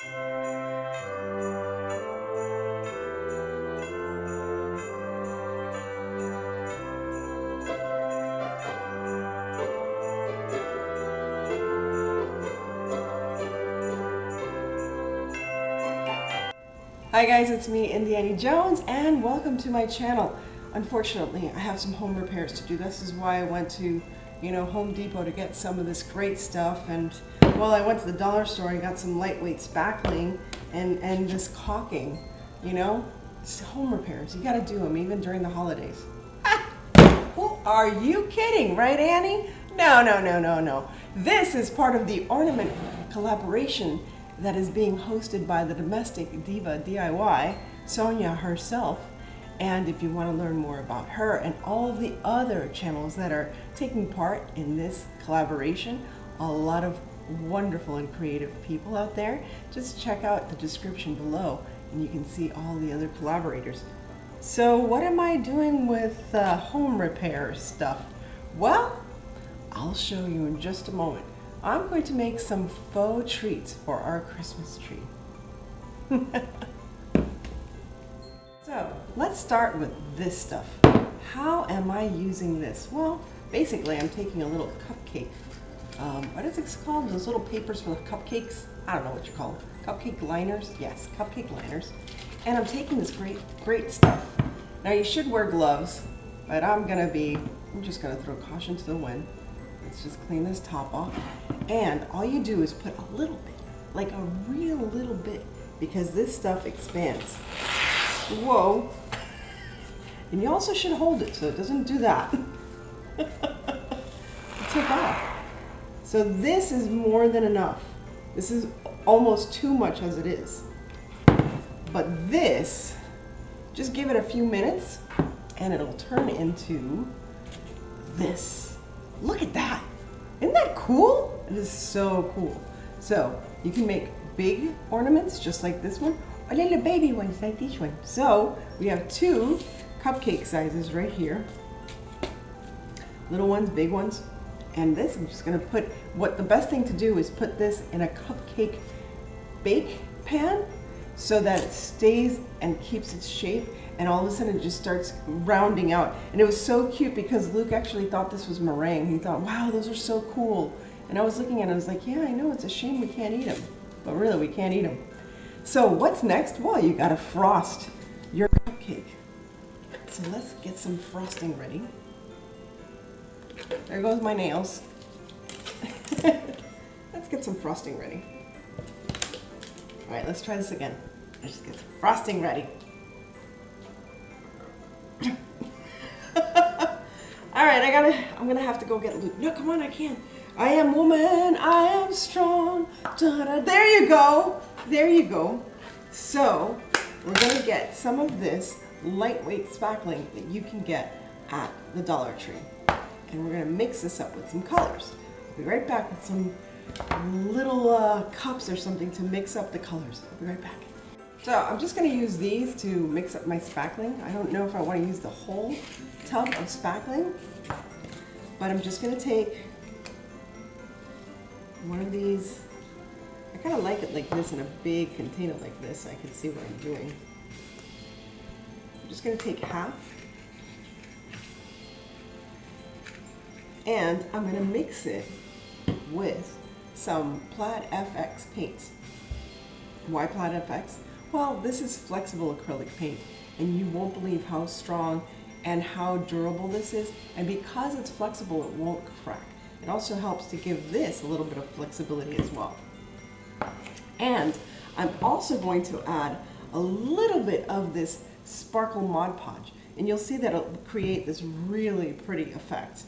Hi guys, it's me, Indiana Jones, and welcome to my channel. Unfortunately, I have some home repairs to do. This is why I went to, Home Depot to get some of this great stuff. And well, I went to the dollar store and got some lightweight spackling and this caulking. It's home repairs. You got to do them even during the holidays. Well, are you kidding, right, Annie? No. This is part of the Ornament collaboration that is being hosted by the domestic diva DIY, Sonia herself. And if you want to learn more about her and all of the other channels that are taking part in this collaboration, a lot of wonderful and creative people out there, just check out the description below and you can see all the other collaborators. So what am I doing with home repair stuff? Well, I'll show you in just a moment. I'm going to make some faux treats for our Christmas tree. So let's start with this stuff. How am I using this? Well, basically I'm taking a little cupcake. What is it called? Those little papers for the cupcakes? I don't know what you call them. Cupcake liners? Yes, cupcake liners. And I'm taking this great stuff. Now you should wear gloves, but I'm just gonna throw caution to the wind. Let's just clean this top off. And all you do is put a little bit, like a real little bit, because this stuff expands. Whoa. And you also should hold it so it doesn't do that. Take off. So this is more than enough. This is almost too much as it is. But this, just give it a few minutes and it'll turn into this. Look at that. Isn't that cool? It is so cool. So you can make big ornaments just like this one, or little baby ones like this one. So we have two cupcake sizes right here. Little ones, big ones. And this I'm just gonna put, the best thing to do is put this in a cupcake bake pan so that it stays and keeps its shape, and all of a sudden it just starts rounding out. And it was so cute because Luke actually thought this was meringue. He thought, wow, those are so cool. And I was looking at it, I was like, yeah, I know, it's a shame we can't eat them. But really, we can't eat them. So what's next? Well, you gotta frost your cupcake. So let's get some frosting ready. There goes my nails. Let's get some frosting ready. All right, let's try this again. Let's get some frosting ready. All right, I'm gonna have to go get Luke. No, come on, I can't. I am woman, I am strong. Da-da. There you go. There you go. So we're gonna get some of this lightweight spackling that you can get at the Dollar Tree. And we're gonna mix this up with some colors. I'll be right back with some little cups or something to mix up the colors. I'll be right back. So I'm just gonna use these to mix up my spackling. I don't know if I wanna use the whole tub of spackling, but I'm just gonna take one of these. I kind of like it like this in a big container like this. I can see what I'm doing. I'm just gonna take half, and I'm gonna mix it with some Plaid FX paints. Why Plaid FX? Well, this is flexible acrylic paint, and you won't believe how strong and how durable this is. And because it's flexible, it won't crack. It also helps to give this a little bit of flexibility as well. And I'm also going to add a little bit of this sparkle Mod Podge, and you'll see that it'll create this really pretty effect.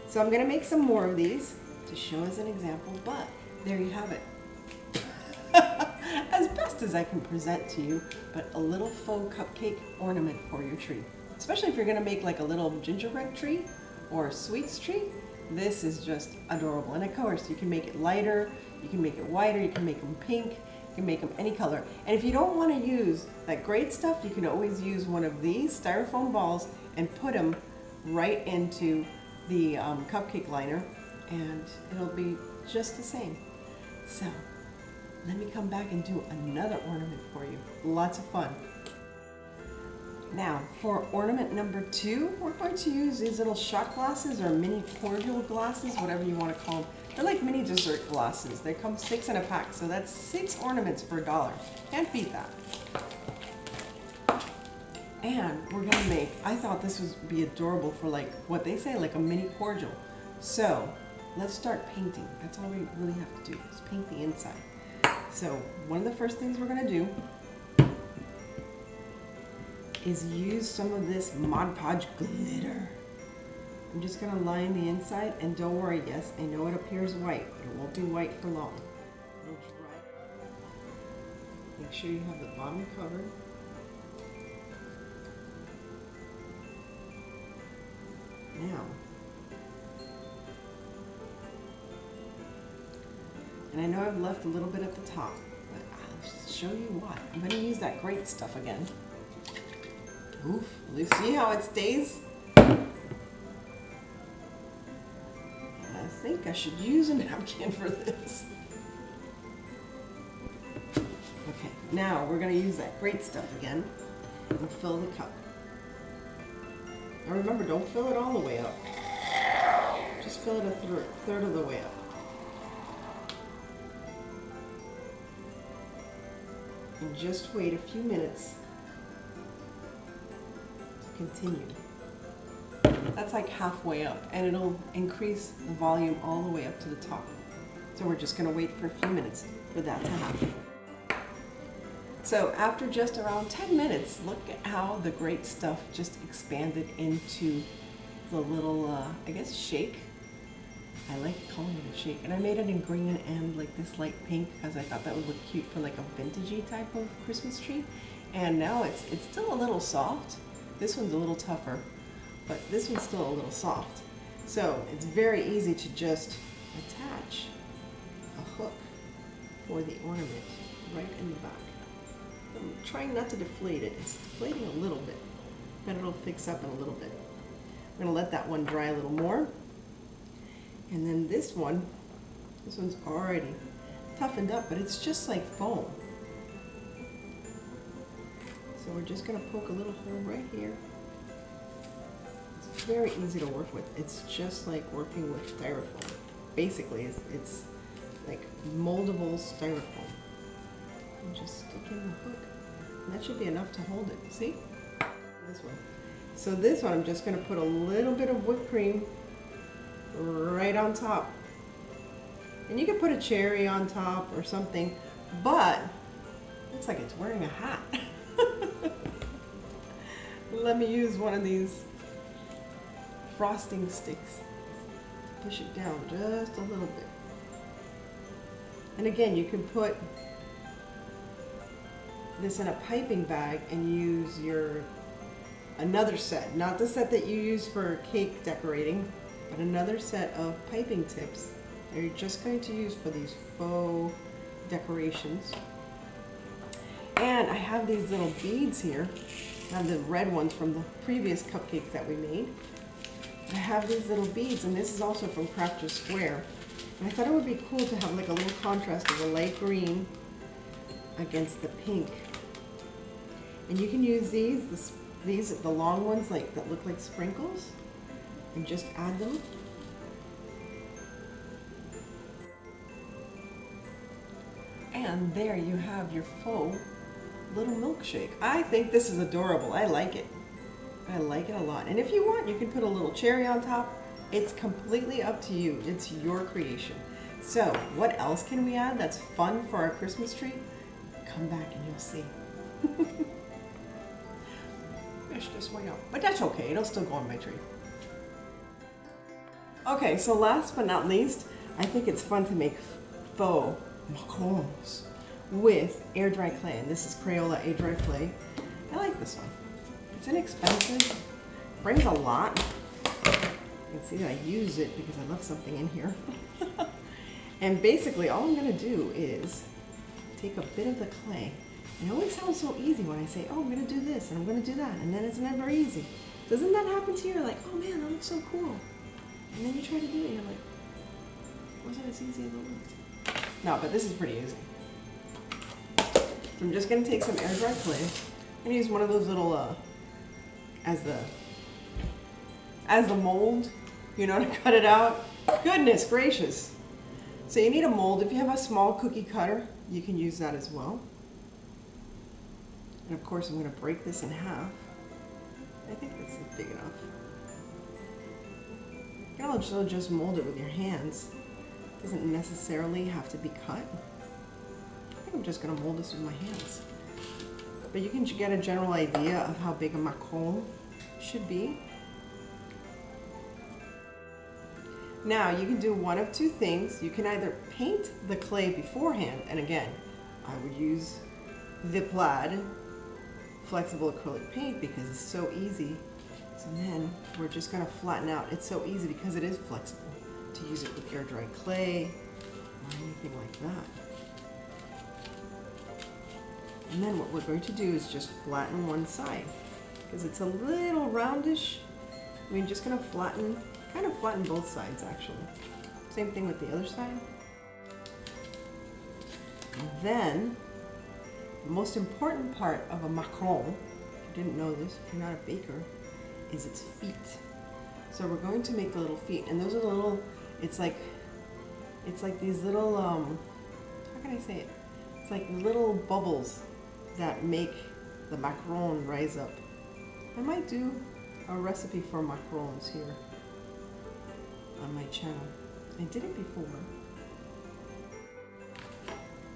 So I'm going to make some more of these to show as an example, but there you have it. As best as I can present to you, but a little faux cupcake ornament for your tree. Especially if you're going to make like a little gingerbread tree or a sweets tree, this is just adorable. And of course, you can make it lighter, you can make it whiter, you can make them pink, you can make them any color. And if you don't want to use that great stuff, you can always use one of these styrofoam balls and put them right into the cupcake liner, and it'll be just the same. So let me come back and do another ornament for you. Lots of fun. Now for ornament number 2, we're going to use these little shot glasses or mini cordial glasses, whatever you want to call them. They're like mini dessert glasses. They come 6 in a pack, so that's 6 ornaments for $1. Can't beat that. And we're gonna make, I thought this would be adorable for like what they say, like a mini cordial. So let's start painting. That's all we really have to do, is paint the inside. So one of the first things we're gonna do is use some of this Mod Podge glitter. I'm just gonna line the inside, and don't worry, yes, I know it appears white, but it won't be white for long. It'll dry. Make sure you have the bottom covered. Now, and I know I've left a little bit at the top, but I'll show you why. I'm going to use that great stuff again. Oof, you see how it stays? And I think I should use a napkin for this. Okay, now we're going to use that great stuff again and fill the cup. Now remember, don't fill it all the way up. Just fill it a third of the way up. And just wait a few minutes to continue. That's like halfway up, and it'll increase the volume all the way up to the top. So we're just going to wait for a few minutes for that to happen. So after just around 10 minutes, look at how the great stuff just expanded into the little, I guess, shake. I like calling it a shake. And I made it in green and like this light pink because I thought that would look cute for like a vintagey type of Christmas tree. And now it's still a little soft. This one's a little tougher, but this one's still a little soft. So it's very easy to just attach a hook for the ornament right in the back. I'm trying not to deflate it. It's deflating a little bit, but it'll fix up in a little bit. I'm going to let that one dry a little more. And then this one's already toughened up, but it's just like foam. So we're just going to poke a little hole right here. It's very easy to work with. It's just like working with styrofoam. Basically, it's like moldable styrofoam. And just stick in the hook. And that should be enough to hold it. See? This one. So this one, I'm just going to put a little bit of whipped cream right on top. And you can put a cherry on top or something, but it looks like it's wearing a hat. Let me use one of these frosting sticks. Push it down just a little bit. And again, you can put this in a piping bag and use another set, not the set that you use for cake decorating, but another set of piping tips that you're just going to use for these faux decorations. And I have these little beads here. I have the red ones from the previous cupcakes that we made. I have these little beads, and this is also from Crafter Square. And I thought it would be cool to have like a little contrast of the light green against the pink. And you can use these the long ones like that look like sprinkles, and just add them. And there you have your faux little milkshake. I think this is adorable. I like it. I like it a lot. And if you want, you can put a little cherry on top. It's completely up to you. It's your creation. So what else can we add that's fun for our Christmas tree? Come back and you'll see. Fish this way up, but that's okay. It'll still go on my tree. Okay, so last but not least, I think it's fun to make faux macarons with air dry clay. And this is Crayola air dry clay. I like this one. It's inexpensive, brings a lot. You can see that I use it because I left something in here. And basically all I'm gonna do is take a bit of the clay. It always sounds so easy when I say, oh, I'm gonna do this and I'm gonna do that, and then it's never easy. Doesn't that happen to you? You're like, oh man, that looks so cool. And then you try to do it and you're like, wasn't as easy as it looked. No, but this is pretty easy. So I'm just gonna take some air dry clay. I'm gonna use one of those little, as the mold, you know, to cut it out. Goodness gracious. So you need a mold. If you have a small cookie cutter, you can use that as well. And of course, I'm going to break this in half. I think this is big enough. You can also just mold it with your hands. It doesn't necessarily have to be cut. I think I'm just going to mold this with my hands. But you can get a general idea of how big a macaron should be. Now you can do one of two things. You can either paint the clay beforehand, and again, I would use the plaid flexible acrylic paint because it's so easy. So then we're just going to flatten out. It's so easy because it is flexible to use it with air dry clay or anything like that. And then what we're going to do is just flatten one side because it's a little roundish. We're just going to kind of flatten both sides actually. Same thing with the other side. And then the most important part of a macaron, if you didn't know this, if you're not a baker, is its feet. So we're going to make the little feet, and those are the little, it's like these little, how can I say it? It's like little bubbles that make the macaron rise up. I might do a recipe for macarons here on my channel. I did it before.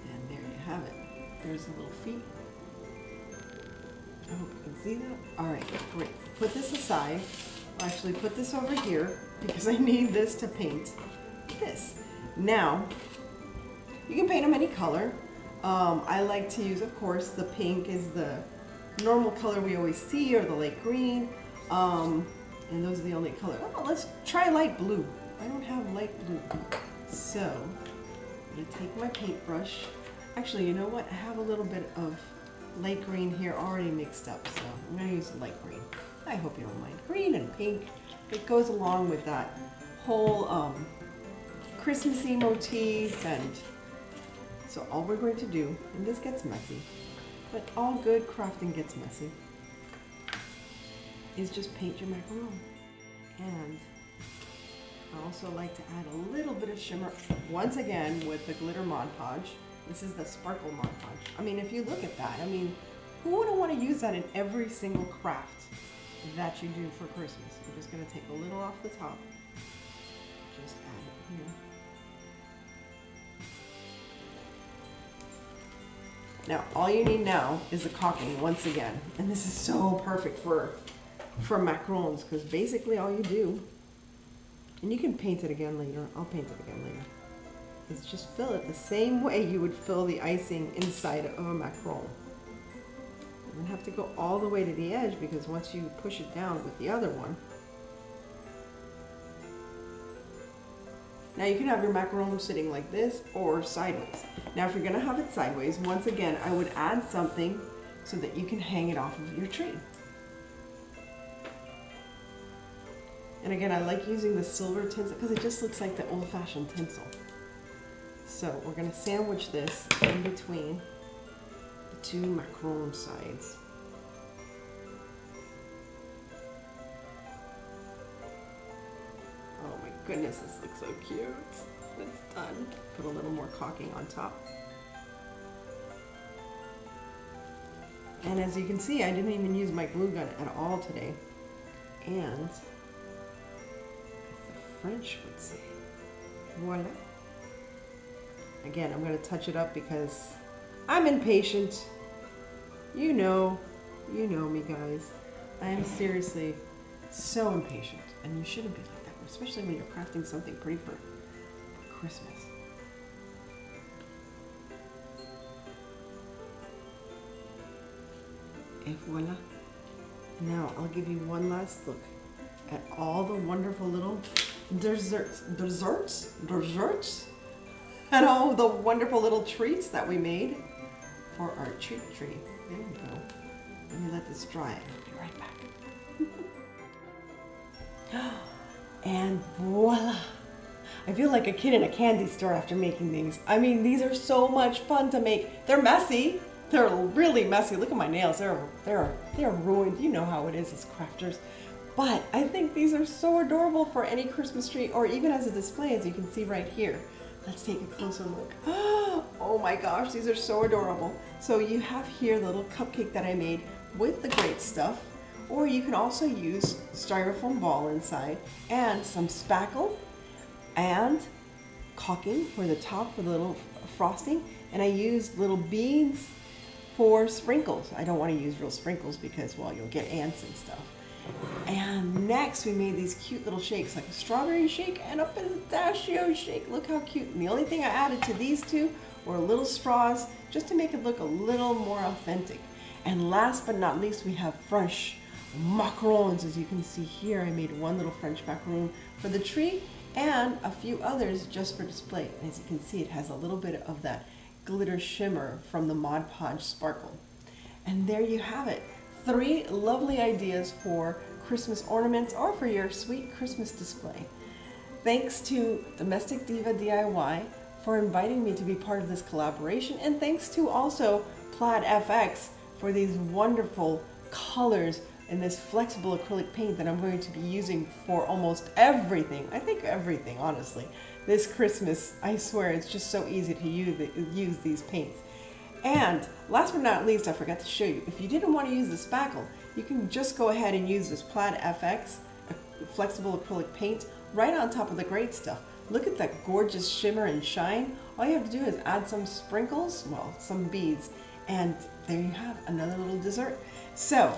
And there you have it. There's the little feet. I hope you can see that. Alright, great. Put this aside. I'll actually put this over here because I need this to paint this. Now, you can paint them any color. I like to use, of course, the pink is the normal color we always see, or the light green. And those are the only color. Oh, let's try light blue. I don't have light blue. So, I'm going to take my paintbrush. Actually, you know what? I have a little bit of light green here already mixed up, so I'm going to use light green. I hope you don't mind. Green and pink. It goes along with that whole Christmassy motif, and so all we're going to do, and this gets messy, but all good crafting gets messy, is just paint your macaron. And I also like to add a little bit of shimmer, once again with the glitter Mod Podge. This is the sparkle Mod Podge. I mean, if you look at that, I mean, who wouldn't want to use that in every single craft that you do for Christmas? I'm just going to take a little off the top, just add it here. Now, all you need now is the caulking once again, and this is so perfect for macarons, because basically all you do, and you can paint it again later, I'll paint it again later, is just fill it the same way you would fill the icing inside of a macaron. You don't have to go all the way to the edge, because once you push it down with the other one, now you can have your macaron sitting like this or sideways. Now if you're going to have it sideways, once again I would add something so that you can hang it off of your tree. And again, I like using the silver tinsel because it just looks like the old-fashioned tinsel. So we're going to sandwich this in between the two macaron sides. Oh my goodness, this looks so cute. It's done. Put a little more caulking on top. And as you can see, I didn't even use my glue gun at all today. And French would say, voila. Again, I'm going to touch it up because I'm impatient. You know me, guys. I am seriously so impatient, and you shouldn't be like that especially when you're crafting something pretty for Christmas. Et voila. Now I'll give you one last look at all the wonderful little desserts, and all the wonderful little treats that we made for our treat tree. There we go. Let me let this dry. I'll be right back. And voila! I feel like a kid in a candy store after making these. I mean, these are so much fun to make. They're messy. They're really messy. Look at my nails. They're ruined. You know how it is as crafters. But I think these are so adorable for any Christmas tree or even as a display, as you can see right here. Let's take a closer look. Oh my gosh, these are so adorable. So you have here the little cupcake that I made with the great stuff, or you can also use styrofoam ball inside and some spackle and caulking for the top for the little frosting. And I used little beads for sprinkles. I don't want to use real sprinkles because, well, you'll get ants and stuff. And next we made these cute little shakes, like a strawberry shake and a pistachio shake. Look how cute. And the only thing I added to these two were little straws just to make it look a little more authentic. And last but not least, we have French macarons. As you can see here, I made one little French macaron for the tree and a few others just for display. And as you can see, it has a little bit of that glitter shimmer from the Mod Podge sparkle. And there you have it. 3 lovely ideas for Christmas ornaments or for your sweet Christmas display. Thanks to Domestic Diva DIY for inviting me to be part of this collaboration, and thanks to also Plaid FX for these wonderful colors in this flexible acrylic paint that I'm going to be using for almost everything. I think everything, honestly. This Christmas, I swear, it's just so easy to use these paints. And last but not least, I forgot to show you, if you didn't want to use the spackle, you can just go ahead and use this Plaid FX flexible acrylic paint right on top of the great stuff. Look at that gorgeous shimmer and shine. All you have to do is add some sprinkles, well, some beads, and there you have another little dessert. So,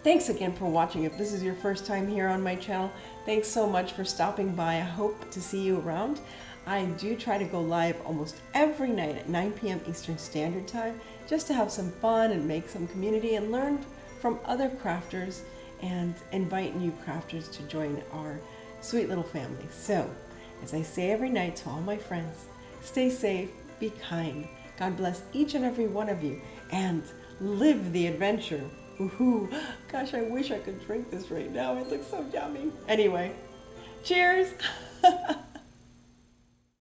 thanks again for watching. If this is your first time here on my channel, thanks so much for stopping by. I hope to see you around. I do try to go live almost every night at 9 p.m. Eastern Standard Time just to have some fun and make some community and learn from other crafters and invite new crafters to join our sweet little family. So, as I say every night to all my friends, stay safe, be kind. God bless each and every one of you and live the adventure. Woohoo! Gosh, I wish I could drink this right now. It looks so yummy. Anyway, cheers!